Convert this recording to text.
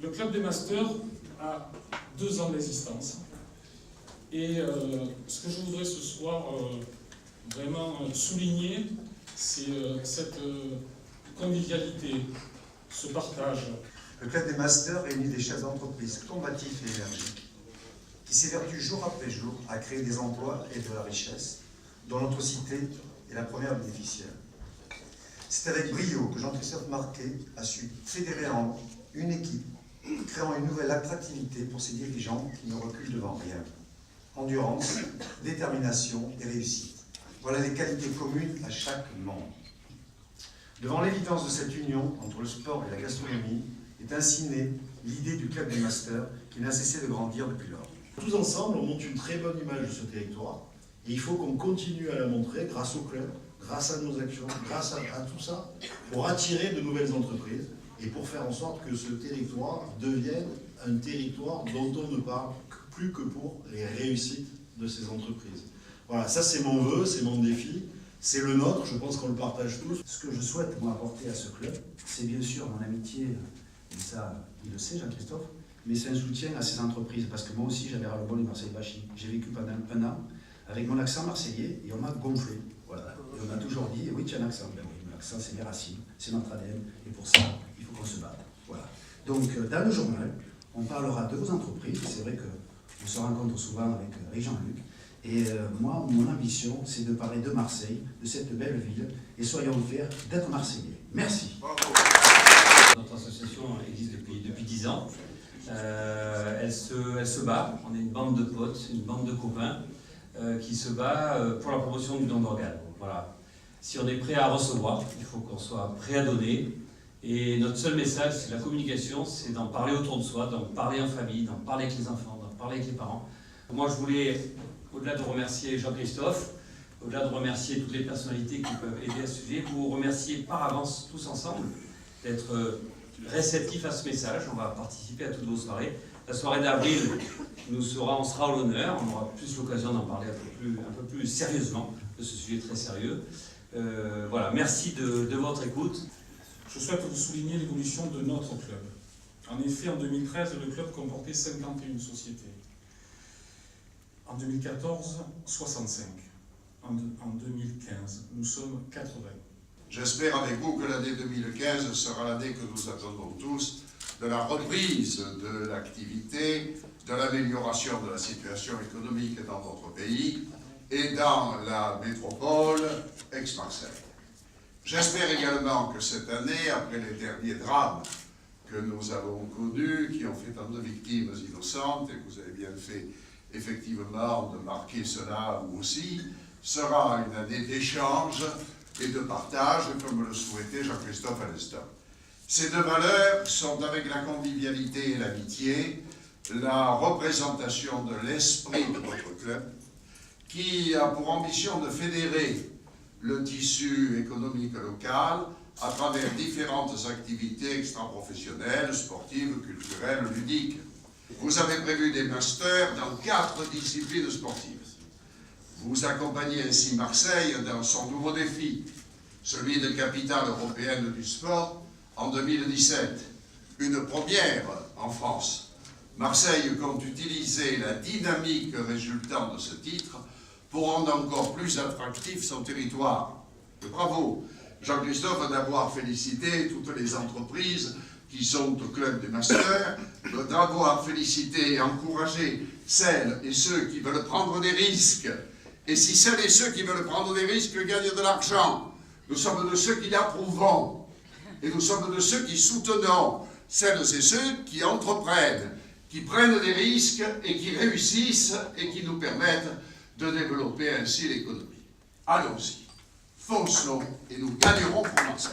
Le Club des Masters a 2 ans d'existence. Et ce que je voudrais ce soir vraiment souligner, c'est cette convivialité, ce partage. Le Club des Masters réunit des chefs d'entreprise combatifs et énergiques qui s'évertuent jour après jour à créer des emplois et de la richesse, dont notre cité est la première bénéficiaire. C'est avec brio que Jean-Christophe Marquet a su fédérer en une équipe, créant une nouvelle attractivité pour ses dirigeants qui ne reculent devant rien. Endurance, détermination et réussite. Voilà les qualités communes à chaque membre. Devant l'évidence de cette union entre le sport et la gastronomie, est ainsi née l'idée du Club des Masters qui n'a cessé de grandir depuis lors. Tous ensemble, on monte une très bonne image de ce territoire et il faut qu'on continue à la montrer grâce au club, grâce à nos actions, grâce à tout ça, pour attirer de nouvelles entreprises et pour faire en sorte que ce territoire devienne un territoire dont on ne parle plus que pour les réussites de ces entreprises. Voilà, ça c'est mon vœu, c'est mon défi, c'est le nôtre, je pense qu'on le partage tous. Ce que je souhaite moi apporter à ce club, c'est bien sûr mon amitié, et ça il le sait Jean-Christophe, mais c'est un soutien à ces entreprises, parce que moi aussi j'avais ras-le-bol du Marseille-Bachy. J'ai vécu pendant 1 an avec mon accent marseillais et on m'a gonflé. Voilà. Et on m'a toujours dit, oui tu as un accent, ben oui, l'accent c'est mes racines, c'est notre ADN, et pour ça il faut qu'on se batte. Voilà. Donc dans le journal, on parlera de vos entreprises, c'est vrai qu'on se rencontre souvent avec Jean-Luc, et moi, mon ambition, c'est de parler de Marseille, de cette belle ville, et soyons fiers d'être Marseillais. Merci. Notre association existe depuis 10 ans. Elle se bat, on est une bande de potes, une bande de copains qui se bat pour la promotion du don d'organes. Voilà. Si on est prêt à recevoir, il faut qu'on soit prêt à donner. Et notre seul message, c'est la communication, c'est d'en parler autour de soi, d'en parler en famille, d'en parler avec les enfants, d'en parler avec les parents. Moi, je voulais, au-delà de remercier Jean-Christophe, au-delà de remercier toutes les personnalités qui peuvent aider à ce sujet, vous remercier par avance tous ensemble d'être réceptifs à ce message. On va participer à toutes vos soirées. La soirée d'avril, on sera à l'honneur, on aura plus l'occasion d'en parler un peu plus sérieusement de ce sujet très sérieux. Voilà, merci de votre écoute. Je souhaite vous souligner l'évolution de notre club. En effet, en 2013, le club comportait 51 sociétés. En 2014, 65. En 2015, nous sommes 80. J'espère avec vous que l'année 2015 sera l'année que nous attendons tous, de la reprise de l'activité, de l'amélioration de la situation économique dans notre pays et dans la métropole ex-Marseille. J'espère également que cette année, après les derniers drames que nous avons connus, qui ont fait tant de victimes innocentes, et que vous avez bien fait effectivement de marquer cela vous aussi, sera une année d'échange et de partage, comme le souhaitait Jean-Christophe à l'instant. Ces 2 valeurs sont, avec la convivialité et l'amitié, la représentation de l'esprit de notre club, qui a pour ambition de fédérer le tissu économique local à travers différentes activités extra-professionnelles, sportives, culturelles, ludiques. Vous avez prévu des masters dans 4 disciplines sportives. Vous accompagnez ainsi Marseille dans son nouveau défi, celui de capitale européenne du sport en 2017. Une première en France. Marseille compte utiliser la dynamique résultant de ce titre pour rendre encore plus attractif son territoire. Bravo, Jean-Christophe, d'avoir félicité toutes les entreprises qui sont au Club des Masters, d'avoir félicité et encouragé celles et ceux qui veulent prendre des risques. Et si celles et ceux qui veulent prendre des risques gagnent de l'argent, nous sommes de ceux qui l'approuvons. Et nous sommes de ceux qui soutenons celles et ceux qui entreprennent, qui prennent des risques et qui réussissent et qui nous permettent de développer ainsi l'économie. Allons-y, fonçons et nous gagnerons pour Marseille.